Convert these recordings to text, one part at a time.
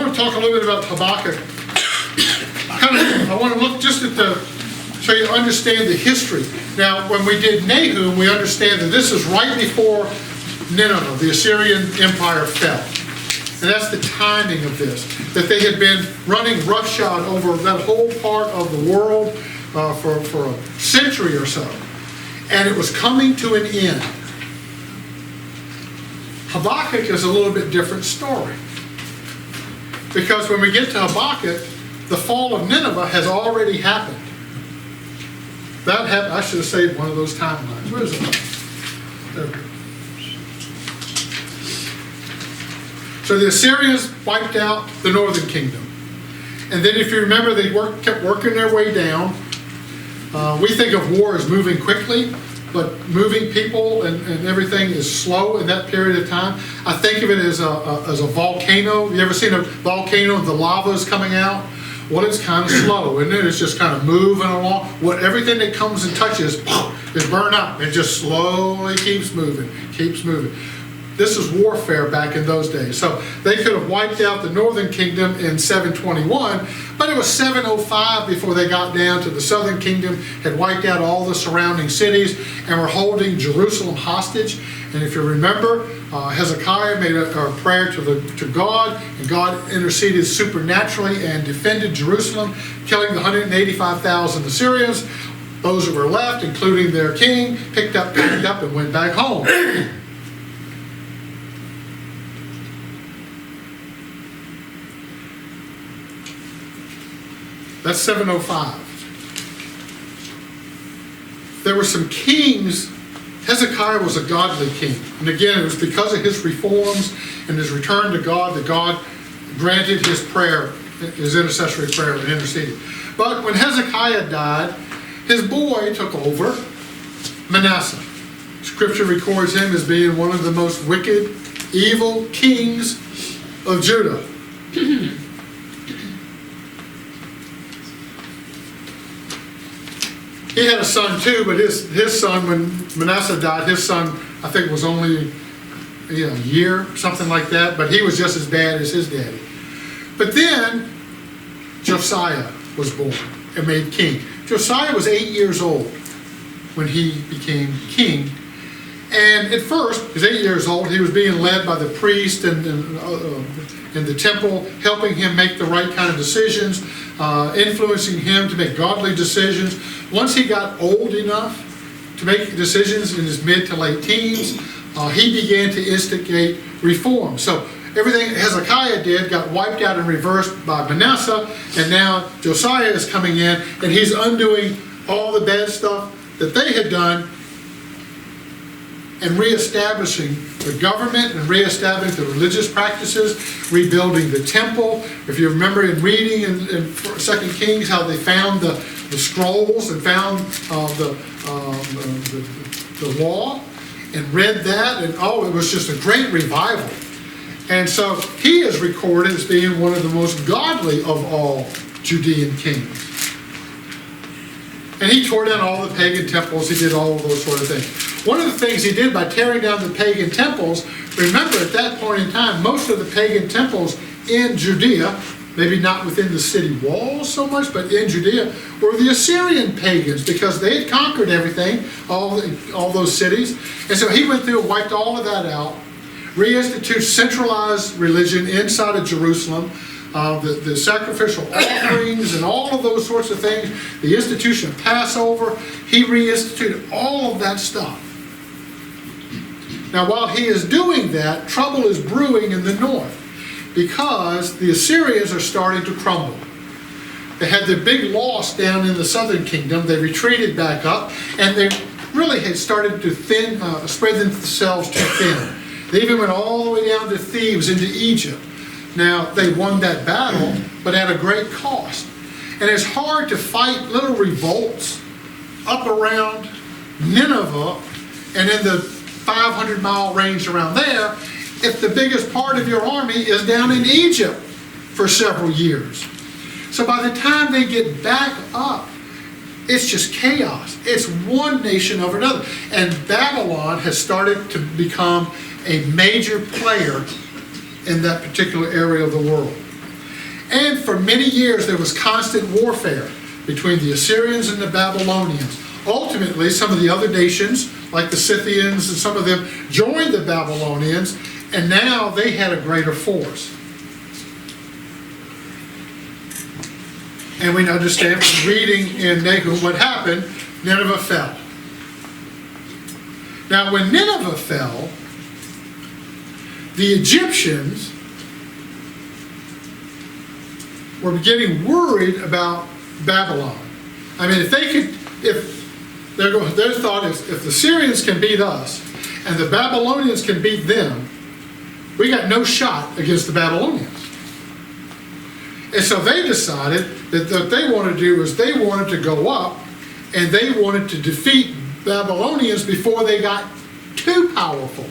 want to talk a little bit about Habakkuk. I want to look just at so you understand the history. Now, when we did Nahum, we understand that this is right before Nineveh, the Assyrian Empire, fell. And that's the timing of this, that they had been running roughshod over that whole part of the world for a century or so. And it was coming to an end. Habakkuk is a little bit different story. Because when we get to Habakkuk, the fall of Nineveh has already happened. That happened. I should have saved one of those timelines. Where is it? There we go. So the Assyrians wiped out the northern kingdom. And then if you remember, they kept working their way down. We think of war as moving quickly, but moving people and everything is slow in that period of time. I think of it as a volcano. You ever seen a volcano and the lava is coming out? Well, it's kind of slow, and then it's just kind of moving along. Everything that comes and touches is burned up. It just slowly keeps moving, keeps moving. This is warfare back in those days. So they could have wiped out the northern kingdom in 721, but it was 705 before they got down to the southern kingdom, had wiped out all the surrounding cities, and were holding Jerusalem hostage. And if you remember, Hezekiah made a prayer to God, and God interceded supernaturally and defended Jerusalem, killing the 185,000 Assyrians. Those that were left, including their king, picked up, and went back home. That's 705. There were some kings. Hezekiah was a godly king. And again, it was because of his reforms and his return to God that God granted his prayer, his intercessory prayer, and interceded. But when Hezekiah died, his boy took over, Manasseh. Scripture records him as being one of the most wicked, evil kings of Judah. He had a son too, but his son, when Manasseh died, his son, I think, was only a year, something like that, but he was just as bad as his daddy. But then Josiah was born and made king. Josiah was 8 years old when he became king. And at first, he was 8 years old, he was being led by the priest and the temple, helping him make the right kind of decisions, influencing him to make godly decisions. Once he got old enough to make decisions in his mid to late teens, he began to instigate reform. So everything Hezekiah did got wiped out and reversed by Manasseh, and now Josiah is coming in, and he's undoing all the bad stuff that they had done and reestablishing the government and reestablishing the religious practices, rebuilding the temple. If you remember in reading in 2 Kings how they found the scrolls and found the law and read that, and it was just a great revival. And so he is recorded as being one of the most godly of all Judean kings. And he tore down all the pagan temples. He did all of those sort of things. One of the things he did by tearing down the pagan temples, remember at that point in time, most of the pagan temples in Judea, maybe not within the city walls so much, but in Judea, were the Assyrian pagans, because they had conquered everything, all those cities. And so he went through and wiped all of that out, reinstituted centralized religion inside of Jerusalem, the sacrificial offerings and all of those sorts of things, the institution of Passover. He reinstituted all of that stuff. Now, while he is doing that, trouble is brewing in the north, because the Assyrians are starting to crumble. They had their big loss down in the southern kingdom. They retreated back up, and they really had started to spread themselves too thin. They even went all the way down to Thebes, into Egypt. Now, they won that battle, but at a great cost. And it's hard to fight little revolts up around Nineveh and in the 500-mile range around there if the biggest part of your army is down in Egypt for several years. So by the time they get back up, it's just chaos. It's one nation over another. And Babylon has started to become a major player in that particular area of the world. And for many years, there was constant warfare between the Assyrians and the Babylonians. Ultimately, some of the other nations, like the Scythians and some of them, joined the Babylonians, and now they had a greater force. And we understand from reading in Nahum what happened. Nineveh fell. Now, when Nineveh fell, the Egyptians were getting worried about Babylon. I mean, their thought is, if the Syrians can beat us and the Babylonians can beat them, we got no shot against the Babylonians. And so they decided that what they wanted to do is they wanted to go up and they wanted to defeat Babylonians before they got too powerful.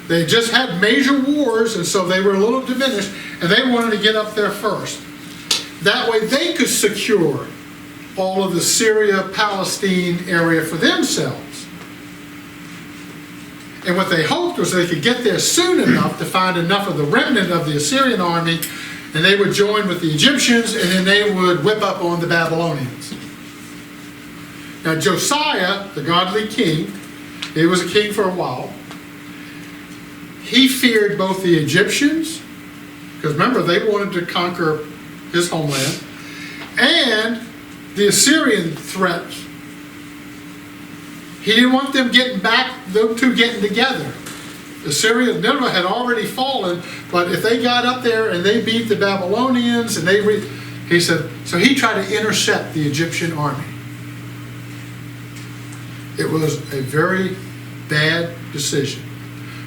They just had major wars, and so they were a little diminished, and they wanted to get up there first. That way they could secure all of the Syria-Palestine area for themselves. And what they hoped was they could get there soon enough to find enough of the remnant of the Assyrian army, and they would join with the Egyptians, and then they would whip up on the Babylonians. Now Josiah, the godly king, he was a king for a while. He feared both the Egyptians, because remember, they wanted to conquer his homeland, and the Assyrian threats. He didn't want them getting back, those two getting together. Assyria and Nineveh had already fallen, but if they got up there and they beat the Babylonians, and he said, so he tried to intercept the Egyptian army. It was a very bad decision.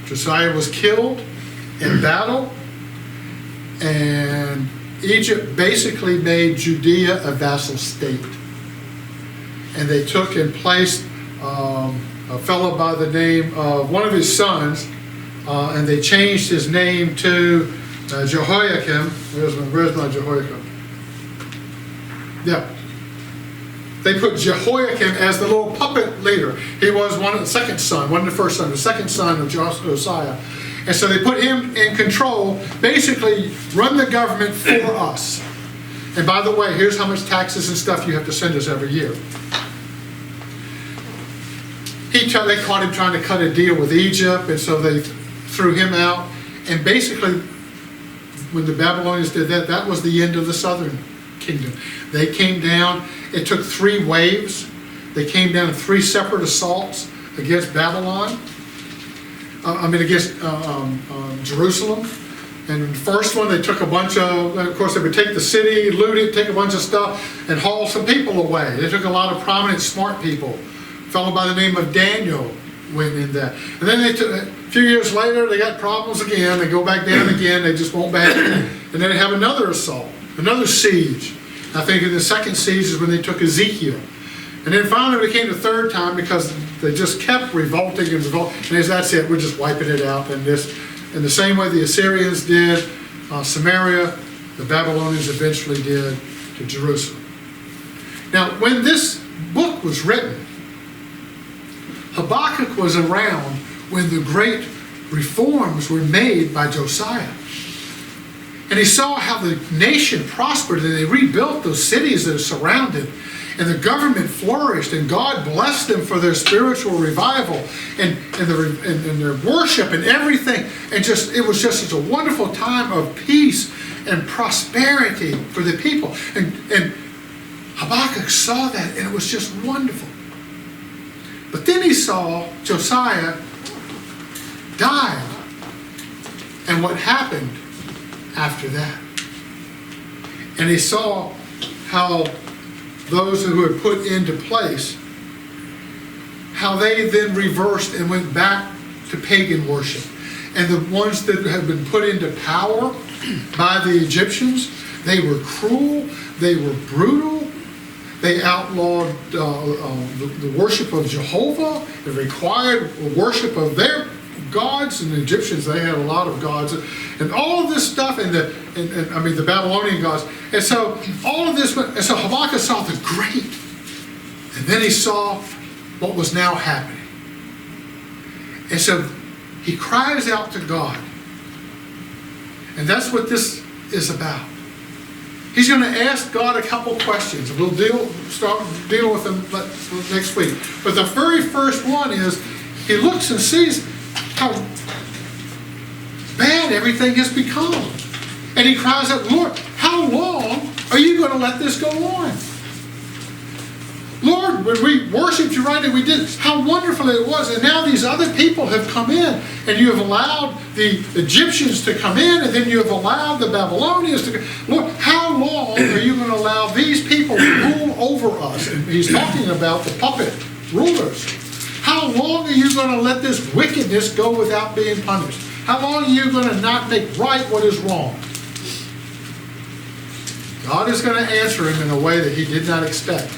Josiah was killed in battle, and Egypt basically made Judea a vassal state. And they took and placed a fellow by the name of one of his sons, and they changed his name to Jehoiakim. Where's my Jehoiakim? Yeah. They put Jehoiakim as the little puppet leader. He was the second son of Josiah. And so they put him in control, basically run the government for us. And by the way, here's how much taxes and stuff you have to send us every year. They caught him trying to cut a deal with Egypt, and so they threw him out. And basically, when the Babylonians did that, that was the end of the southern kingdom. They came down. It took 3 waves. They came down in 3 separate assaults against Babylon. Against Jerusalem. And the first one, they took a bunch of course, they would take the city, loot it, take a bunch of stuff, and haul some people away. They took a lot of prominent, smart people. A fellow by the name of Daniel went in there. And then a few years later, they got problems again. They go back down again. They just won't back. And then they have another assault, another siege. I think in the second siege is when they took Ezekiel. And then finally it became the third time because they just kept revolting and revolting. And that's it, we're just wiping it out. And in the same way the Assyrians did Samaria, the Babylonians eventually did to Jerusalem. Now, when this book was written, Habakkuk was around when the great reforms were made by Josiah. And he saw how the nation prospered, and they rebuilt those cities that are surrounded. And the government flourished, and God blessed them for their spiritual revival and their worship and everything. And it was just such a wonderful time of peace and prosperity for the people. And Habakkuk saw that, and it was just wonderful. But then he saw Josiah died, and what happened after that. And he saw how those who had put into place, how they then reversed and went back to pagan worship. And the ones that had been put into power by the Egyptians, they were cruel, they were brutal, they outlawed the worship of Jehovah. It required worship of their gods, and the Egyptians, they had a lot of gods, and all of this stuff, and the Babylonian gods. And so all of this went, and so Habakkuk saw the great, and then he saw what was now happening. And so he cries out to God. And that's what this is about. He's going to ask God a couple questions. We'll start dealing with them next week. But the very first one is, he looks and sees how bad everything has become. And he cries out, Lord, how long are you going to let this go on? Lord, when we worshiped you right and we did, how wonderful it was. And now these other people have come in, and you have allowed the Egyptians to come in, and then you have allowed the Babylonians to come. Lord, how long are you going to allow these people to rule over us? And he's talking about the puppet rulers. How long are you going to let this wickedness go without being punished? How long are you going to not make right what is wrong? God is going to answer him in a way that he did not expect,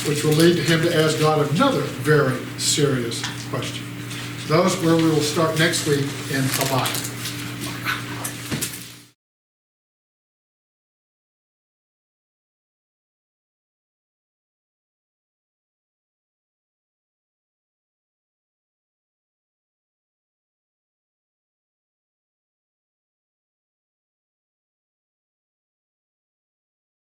which will lead to him to ask God another very serious question. Those where we will start next week in Habakkuk.